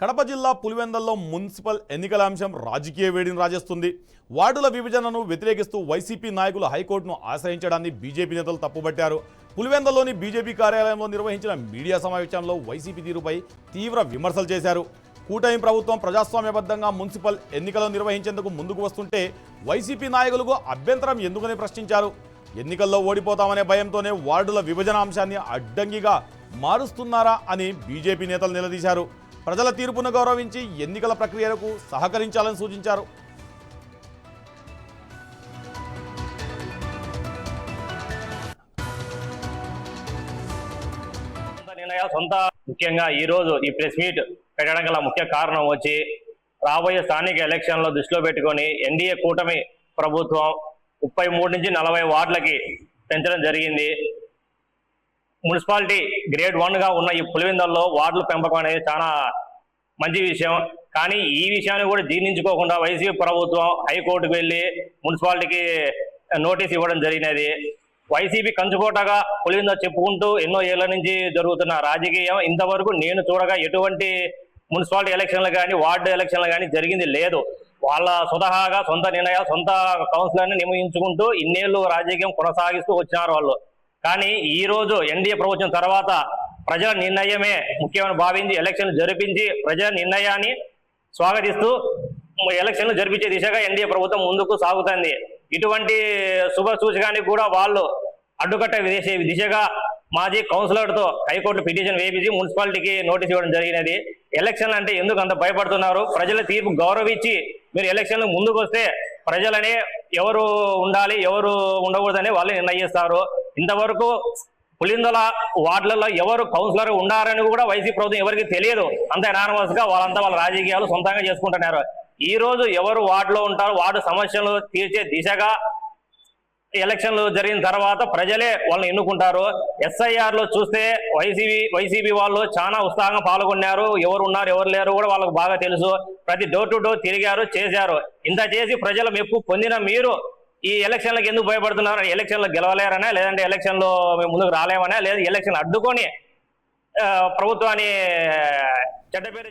కడప జిల్లా పులివెందల్లో మున్సిపల్ ఎన్నికల అంశం రాజకీయ వేడిని రాజేస్తుంది. వార్డుల విభజనను వ్యతిరేకిస్తూ వైసీపీ నాయకులు హైకోర్టును ఆశ్రయించడాన్ని బీజేపీ నేతలు తప్పుపట్టారు. పులివెందల్లోని బీజేపీ కార్యాలయంలో నిర్వహించిన మీడియా సమావేశంలో వైసీపీ తీరుపై తీవ్ర విమర్శలు చేశారు. కూటమి ప్రభుత్వం ప్రజాస్వామ్యబద్ధంగా మున్సిపల్ ఎన్నికలను నిర్వహించేందుకు ముందుకు వస్తుంటే వైసీపీ నాయకులకు అభ్యంతరం ఎందుకని ప్రశ్నించారు. ఎన్నికల్లో ఓడిపోతామనే భయంతోనే వార్డుల విభజన అంశాన్ని అడ్డంకిగా మారుస్తున్నారా అని బీజేపీ నేతలు నిలదీశారు. ప్రజల తీర్పును గౌరవించి ఎన్నికల ప్రక్రియకు సహకరించాలని సూచించారు. సొంత ముఖ్యంగా ఈ రోజు ఈ ప్రెస్ మీట్ పెట్టడం గల ముఖ్య కారణం వచ్చి రాబోయే స్థానిక ఎలక్షన్లో దృష్టిలో పెట్టుకొని ఎన్డీఏ కూటమి ప్రభుత్వం 33 నుంచి 40 వార్డులకి పెంచడం జరిగింది. మున్సిపాలిటీ గ్రేడ్ 1గా ఉన్న ఈ పులివెందల్లో వార్డుల పెంపకం అనేది చాలా మంచి విషయం. కానీ ఈ విషయాన్ని కూడా జీర్ణించుకోకుండా వైసీపీ ప్రభుత్వం హైకోర్టుకు వెళ్ళి మున్సిపాలిటీకి నోటీస్ ఇవ్వడం జరిగినది. వైసీపీ కంచుకోటగా పులివెంద చెప్పుకుంటూ ఎన్నో ఏళ్ల నుంచి జరుగుతున్న రాజకీయం ఇంతవరకు నేను చూడగా ఎటువంటి మున్సిపాలిటీ ఎలక్షన్లు కానీ వార్డు ఎలక్షన్లు కానీ జరిగింది లేదు. వాళ్ళ స్వతహాగా సొంత నిర్ణయాలు సొంత కౌన్సిలర్ని నియమించుకుంటూ ఇన్నేళ్లు రాజకీయం కొనసాగిస్తూ వచ్చినారు వాళ్ళు. కానీ ఈ రోజు ఎన్డీఏ ప్రభుత్వం తర్వాత ప్రజల నిర్ణయమే ముఖ్యమని భావించి ఎలక్షన్లు జరిపించి ప్రజల నిర్ణయాన్ని స్వాగతిస్తూ ఎలక్షన్లు జరిపించే దిశగా ఎన్డీఏ ప్రభుత్వం ముందుకు సాగుతుంది. ఇటువంటి శుభ సూచకానికి కూడా వాళ్ళు అడ్డుకట్ట విదేశీ దిశగా మాజీ కౌన్సిలర్తో హైకోర్టు పిటిషన్ వేయించి మున్సిపాలిటీకి నోటీస్ ఇవ్వడం జరిగినది. ఎలక్షన్లు అంటే ఎందుకు అంత భయపడుతున్నారు? ప్రజల తీర్పు గౌరవించి మీరు ఎలక్షన్లు ముందుకు వస్తే ప్రజలనే ఎవరు ఉండాలి ఎవరు ఉండకూడదని వాళ్ళు నిర్ణయిస్తారు. ఇంతవరకు పులివెందుల వార్డులలో ఎవరు కౌన్సిలర్ ఉండారని కూడా వైసీపీ ప్రభుత్వం ఎవరికి తెలియదు. అంత అనానమస్ గా వాళ్ళంతా వాళ్ళ రాజకీయాలు సొంతంగా చేసుకుంటున్నారు. ఈ రోజు ఎవరు వార్డులో ఉంటారు, వార్డు సమస్యలు తీర్చే దిశగా ఎలక్షన్లు జరిగిన తర్వాత ప్రజలే వాళ్ళని ఎన్నుకుంటారు. ఎస్ఐఆర్ లో చూస్తే వైసీపీ వాళ్ళు చాలా ఉత్సాహంగా పాల్గొన్నారు. ఎవరు ఉన్నారు ఎవరు లేరు కూడా వాళ్ళకు బాగా తెలుసు. ప్రతి డోర్ టు డోర్ తిరిగారు, చేశారు. ఇంత చేసి ప్రజల మెప్పు పొందిన మీరు ఈ ఎలక్షన్లకు ఎందుకు భయపడుతున్నారు? ఎలక్షన్లు గెలవలేరనా, లేదంటే ఎలక్షన్లో మేము ముందుకు రాలేమనా, లేదా ఎలక్షన్లు అడ్డుకొని ప్రభుత్వాన్ని చెడ్డ పేరు